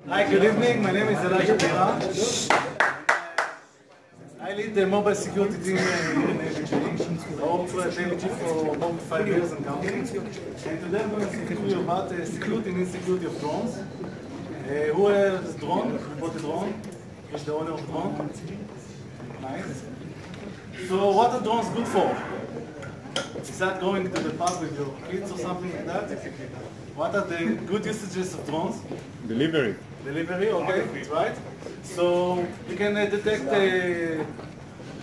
Hi, good evening. My name is Elijah Bira. I lead the mobile security team here in AVG. I worked for AVG for about 5 years and counting. And today I'm going to speak to you about security and insecurity of drones. Who has drone? Who bought the drone? Who's the owner of the drone? Nice. So what are drones good for? Is that going to the pub with your kids or something like that? What are the good usages of drones? Delivery. Delivery, okay, that's right. So you can detect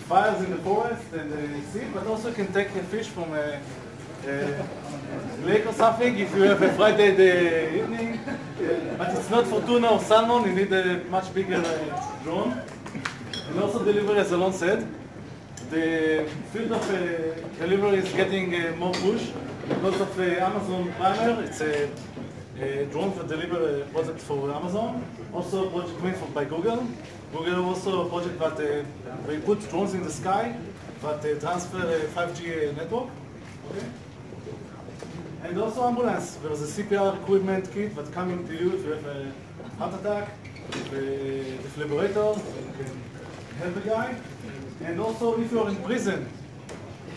fires in the forest and sea, but also you can take a fish from a lake or something if you have a Friday evening. But it's not for tuna or salmon, you need a much bigger drone. And also delivery, as Alon said. The field of delivery is getting more push because of Amazon Primer. It's a drone for delivery project for Amazon. Also a project made by Google. Google also a project that they put drones in the sky that transfer 5G network. Okay. And also ambulance. There's a CPR equipment kit that coming to you if you have a heart attack, a defibrillator, you can help the guy. And also, if you're in prison,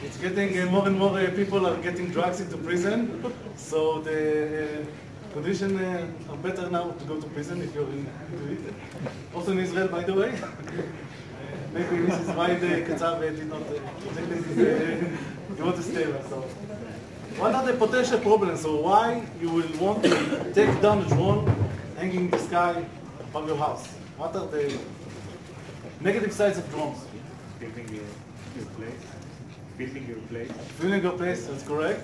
it's getting more and more people are getting drugs into prison. So the conditions are better now to go to prison if you're into it. Also in Israel, by the way. Maybe this is why the Qatar did not you want to stay there. So, what are the potential problems? So why you will want to take down a drone hanging in the sky from your house? What are the negative sides of drones? Filling your place. Filling your place. Filling your place, that's correct.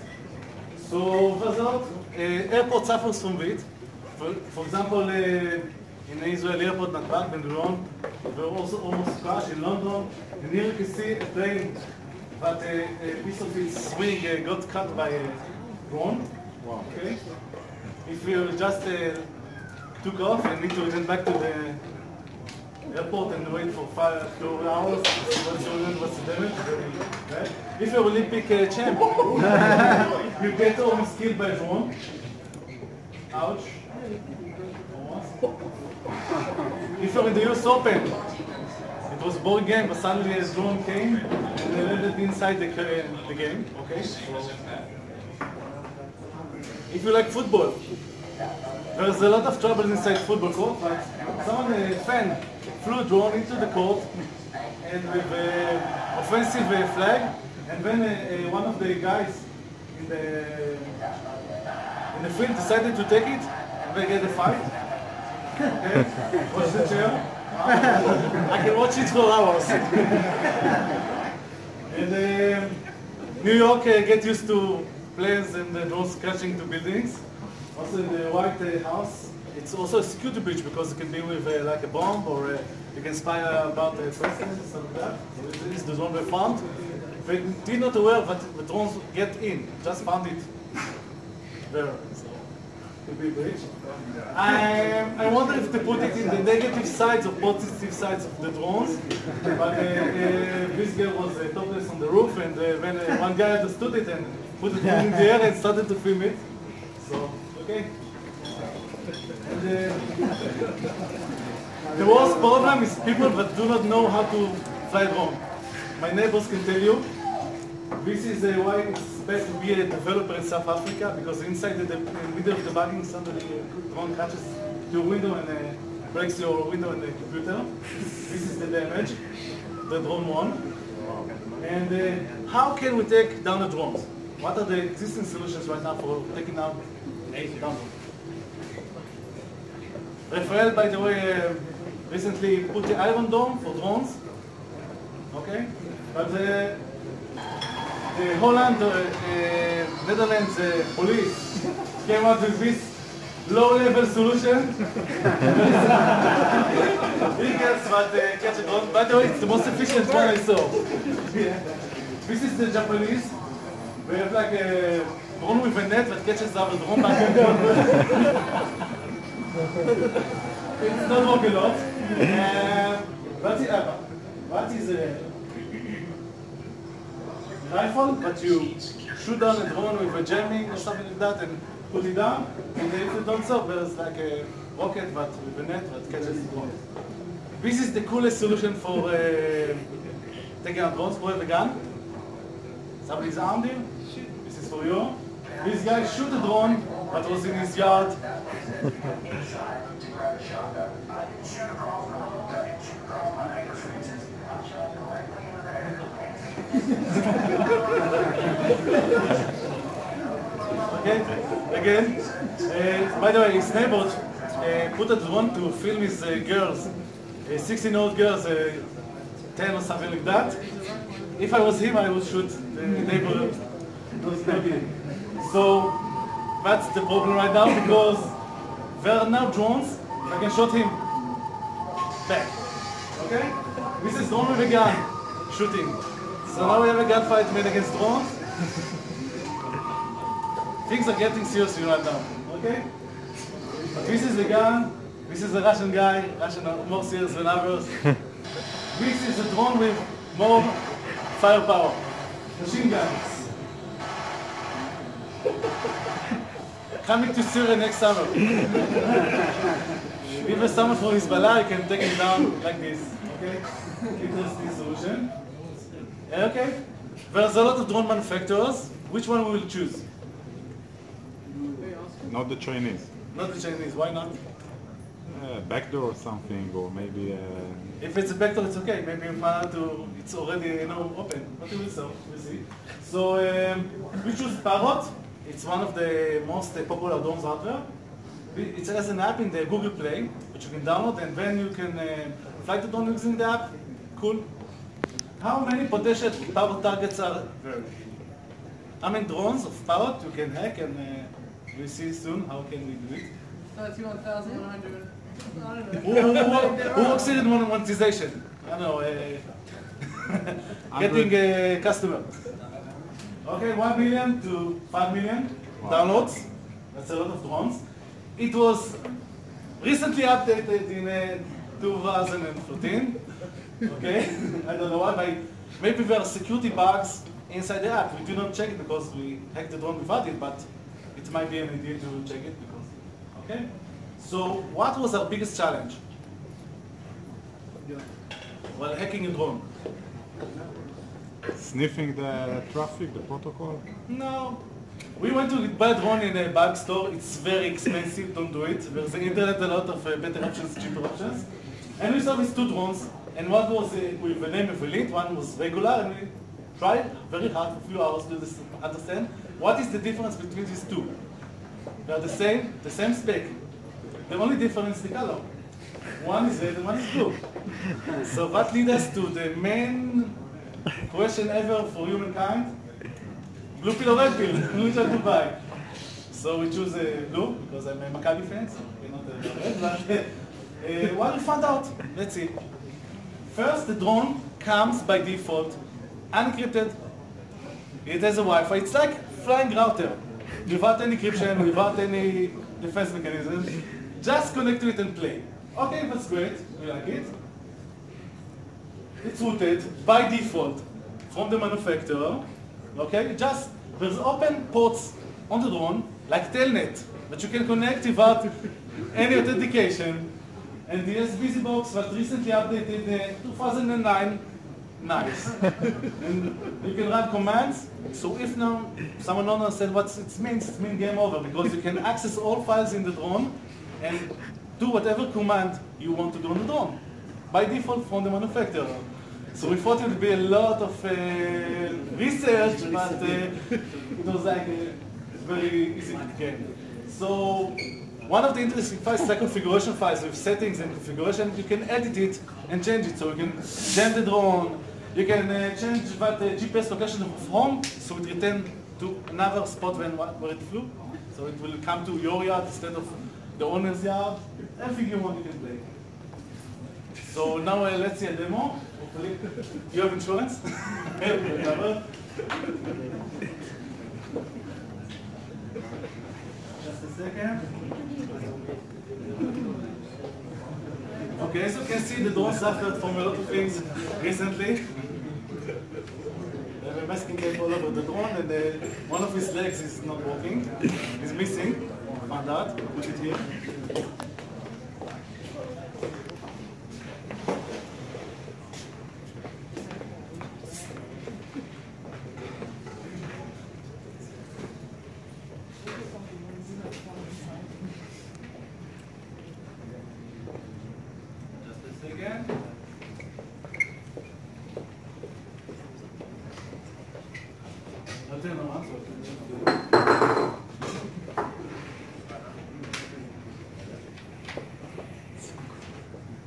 So, result, airport suffers from it. For example, in Israel airport, Natbag, Ben-Gurion, they were also almost crashed in London. And here you can see a plane, but a piece of its wing got cut by a drone. Wow. Okay. If you just took off and need to return back to the airport and wait for 2 hours to see what's the damage. Right? If you're Olympic champ, you get almost killed by a drone. Ouch. If you're in the US Open, it was a boring game, but suddenly a drone came and they landed inside the game. Okay. If you like football, there's a lot of trouble inside football court. Like someone, a fan, flew a drone into the court and with an offensive flag, and then one of the guys in the field decided to take it, and they get a fight. Okay, watch the chair. I can watch it for hours. And New York get used to planes and drones crashing to buildings. Also in the White House, it's also a security breach because it can be with like a bomb or you can spy about the president and stuff like that. So this is the drone they found. They did not aware that the drones get in, just found it there. So it could be a breach. I wonder if they put it in the negative sides or positive sides of the drones. But this girl was topless on the roof, and when one guy understood it and put it in the air and started to film it. So, okay. And, the worst problem is people that do not know how to fly a drone. My neighbors can tell you, this is why it's best to be a developer in South Africa, because inside the middle of the bugging, suddenly a drone catches your window and breaks your window in the computer. This is the damage, the drone won. And how can we take down the drones? What are the existing solutions right now for taking down drones? Rafael, by the way, recently put the Iron Dome for drones. Okay? But the Holland, Netherlands police came out with this low-level solution. Vehicles that catch a drone. By the way, it's the most efficient one I saw. This is the Japanese. We have like a drone with a net that catches our drone back and forth. It's not working a lot. What is a rifle, but you shoot down a drone with a jamming or something like that and put it down, and if you don't serve, there's like a rocket, but with a net that catches the drone. This is the coolest solution for taking out drones. Who have a gun? Somebody's armed here? This is for you. This guy shoot a drone that was in his yard. Okay, again. By the way, his neighbor put a drone to film his girls, 16-year-old girls, 10 or something like that. If I was him, I would shoot the neighbor. So that's the problem right now, because there are now drones. I can shoot him back. Okay? This is drone with a gun shooting. So now we have a gunfight made against drones. Things are getting serious right now. Okay? But this is the gun. This is a Russian guy. Russian are more serious than others. This is a drone with more firepower. Machine guns. Coming to Syria next summer. If there's someone for Hezbollah, you can take him down like this. Okay? Interesting solution. Okay? There's a lot of drone manufacturers. Which one will we choose? Not the Chinese. Not the Chinese. Why not? Backdoor or something, or maybe. If it's a backdoor, it's okay. Maybe in to it's already open. But we will see. We'll see. So we choose Parrot. It's one of the most popular drones out there. It has an app in the Google Play, which you can download, and then you can fly the drone using the app. Cool. How many potential Parrot targets are there? How many drones of Parrot you can hack, and we'll see soon how can we do it. 31,100. Who works in monetization? I don't know. Getting a customer. Okay, 1 million to 5 million downloads. That's a lot of drones. It was recently updated in 2014. Okay, I don't know why, but maybe there are security bugs inside the app. We do not check it because we hacked the drone without it, but it might be an idea to check it because. Okay, so what was our biggest challenge? While hacking a drone. Sniffing the traffic, the protocol? No. We went to buy a drone in a bug store. It's very expensive, don't do it. There's on the internet a lot of better options, cheaper options. And we saw these two drones, and one was with the name of Elite, one was regular, and we tried very hard for a few hours to understand what is the difference between these two. They are the same spec. The only difference is the color. One is red and one is blue. So that leads us to the main question ever for humankind. Blue pill or red pill? Which one to buy? So we choose blue, because I'm a Maccabi fan, so we're not red, but what we found out, let's see. First, the drone comes by default, unencrypted. It has a Wi-Fi. It's like flying router, without any encryption, without any defense mechanism. Just connect to it and play. Okay, that's great. We like it. It's routed by default from the manufacturer. Okay, just there's open ports on the drone, like Telnet, that you can connect without any authentication. And the SBC box was recently updated in 2009. Nice. And you can run commands. So if now someone don't understand what it means game over, because you can access all files in the drone and do whatever command you want to do on the drone by default from the manufacturer. So we thought it would be a lot of research, but it was like very easy to get. So one of the interesting files is like configuration files with settings and configuration. You can edit it and change it. So you can jam the drone. You can change that GPS location of home, so it returns to another spot where it flew. So it will come to your yard instead of the owner's yard. Everything you want, you can play. So now let's see a demo. Hopefully, you have insurance. Just a second. Okay, as you can see, the drone suffered from a lot of things recently. They have a masking tape all over the drone, and one of his legs is not working. He's missing. Found out. Put it here.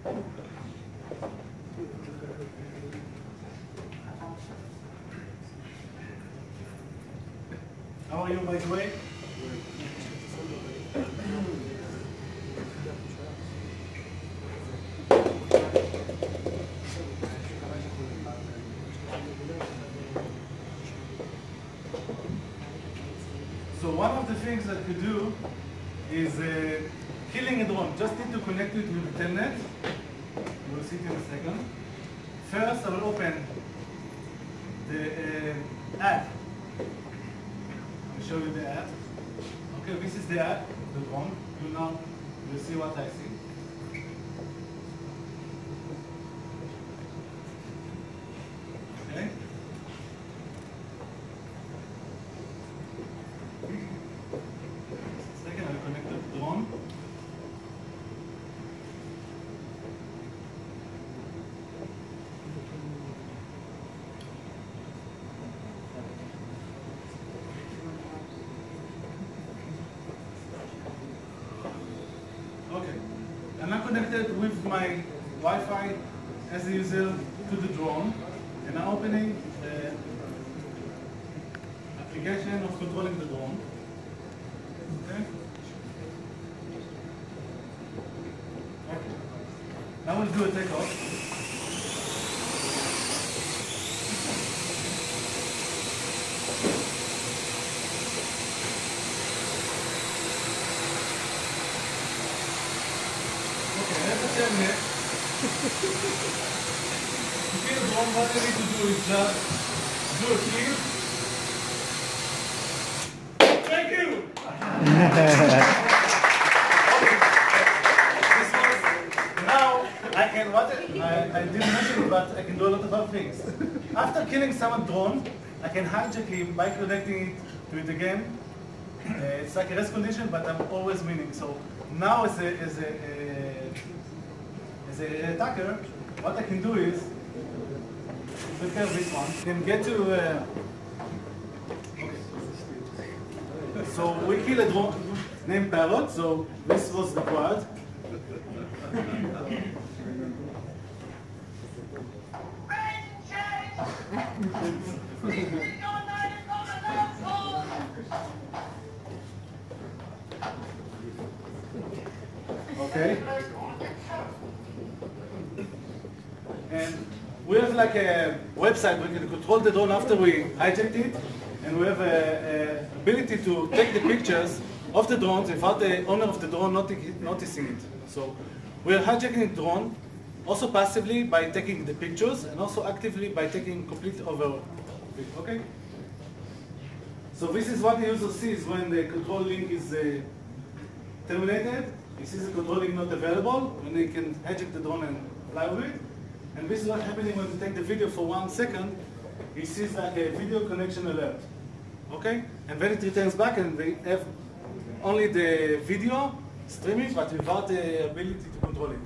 How are you, by the way? So one of the things that you do is killing a drone. Just need to connect it with the telnet. We'll see it in a second. First, I will open the app. I'll show you the app. Okay, this is the app, the drone. You now will see what I see. Okay. Second, I'll connect the drone. Okay, I'm now connected with my Wi-Fi as usual to the drone, and I'm opening the application of controlling the drone. Okay. Okay. Now we'll do a takeoff. What I need to do is just do a clear. Thank you! Now, I can, I didn't mention it, but I can do a lot of other things. After killing someone's drone, I can hijack him by connecting it to it again. It's like a rest condition, but I'm always winning. So now as an attacker, what I can do is, look at this one. You can get to. Okay. So we kill a drone named Parrot. So this was required. Okay. And we have like a website where we can control the drone after we hijacked it, and we have a ability to take the pictures of the drones without the owner of the drone noticing it. So we are hijacking the drone, also passively by taking the pictures, and also actively by taking complete over. Okay. So this is what the user sees when the control link is terminated. He sees the control link not available, when he can hijack the drone and fly with it. And this is what's happening when you take the video for 1 second. He sees like a video connection alert. Okay? And then it returns back and they have only the video streaming, but without the ability to control it.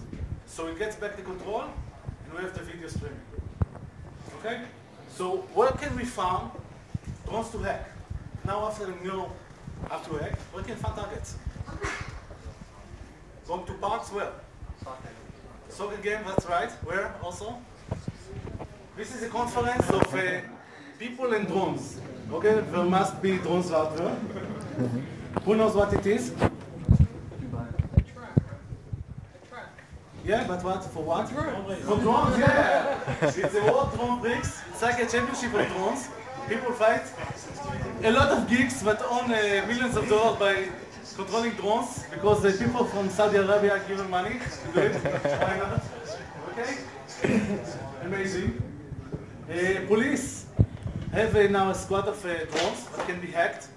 So it gets back the control, and we have the video streaming. Okay? So where can we find drones to hack? Now after we know how to hack, where can we find targets? Going to parks, where? Soccer game, that's right. Where also? This is a conference of people and drones. Okay, there must be drones out there. Who knows what it is? A track. Yeah, but what? For what? For drones, yeah. It's a World Drone Prix. It's like a championship of drones. People fight. A lot of geeks that own millions of dollars by controlling drones, because the people from Saudi Arabia give them money to do it. Why not? Okay? Amazing. Police have now a squad of drones that can be hacked.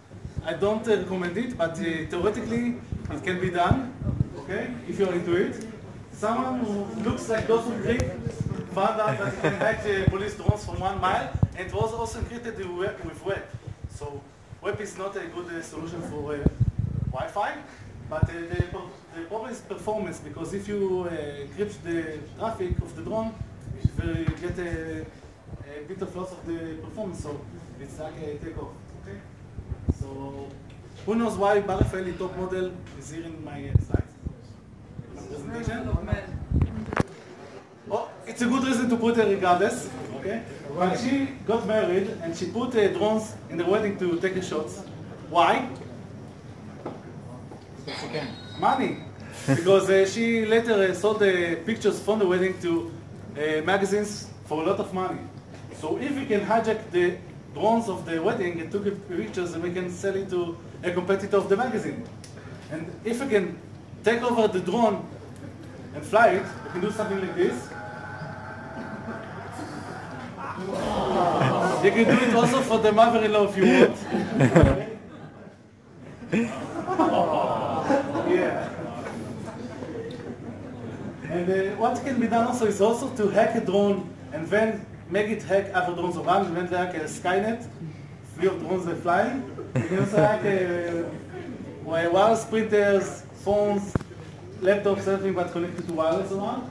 I don't recommend it, but theoretically it can be done. Okay? If you're into it. Someone who looks like Dawson Creek found out that he can hack police drones from 1 mile, and it was also encrypted with web. So web is not a good solution for Wi-Fi, but the problem is performance, because if you encrypt the traffic of the drone, you get a bit of loss of the performance, so it's like a takeoff. Okay? So who knows why Bar Refaeli top model is here in my slide? Presentation? it's a good reason to put her regardless, okay? But she got married and she put drones in the wedding to take shots. Why? Money. Because she later sold the pictures from the wedding to magazines for a lot of money. So if we can hijack the drones of the wedding and took pictures, and we can sell it to a competitor of the magazine. And if we can take over the drone and fly it, we can do something like this. You can do it also for the mother-in-law if you want. Yeah. And what can be done also is also to hack a drone and then make it hack other drones around, and then like a Skynet, free of drones that flying. You can also hack wireless printers, phones, laptops, everything but connected to wireless around.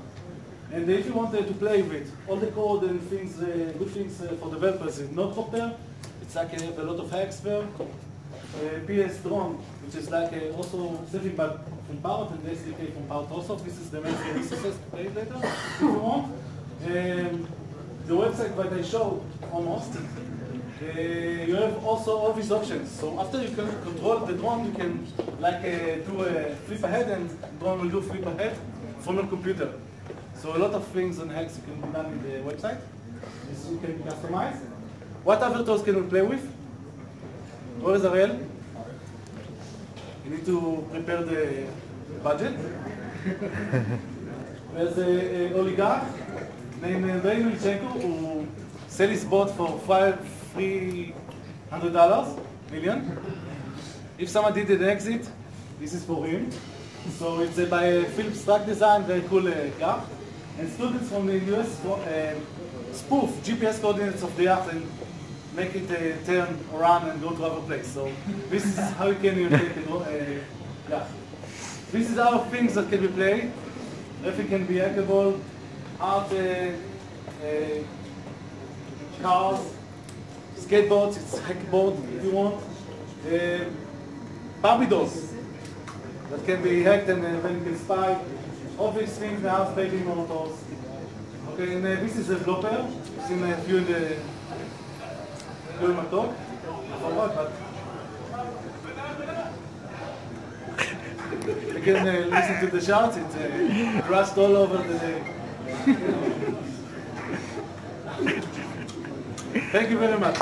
And if you wanted to play with all the code and things, good things for developers is Notecopter. It's like a lot of hacks there. PS Drone, which is like also something but from Power and the SDK from Power also. This is the main resources to play later if you want. The website that I showed almost. You have also all these options. So after you can control the drone, you can like do a flip ahead, and the drone will do flip ahead from your computer. So a lot of things and hacks can be done in the website. This you can customize. What other tools can we play with? Where is Ariel? You need to prepare the budget. There's an oligarch named Andrei Milchenko who sell his bot for $300 million. If someone did an exit, this is for him. So it's by Philips Track Design, very cool car. And students from the US spoof GPS coordinates of the Earth and make it turn around and go to other place. So this is how you can take it. This is our things that can be played. Everything can be hackable. Art, cars, skateboards, it's hackboard if you want. Barbie dolls that can be hacked and then you can spy. All these things now have baby monitors. Okay, and this is a developer. You've seen a few in the during my talk. I forgot, but you can listen to the shouts. It's rust all over the day. Thank you very much.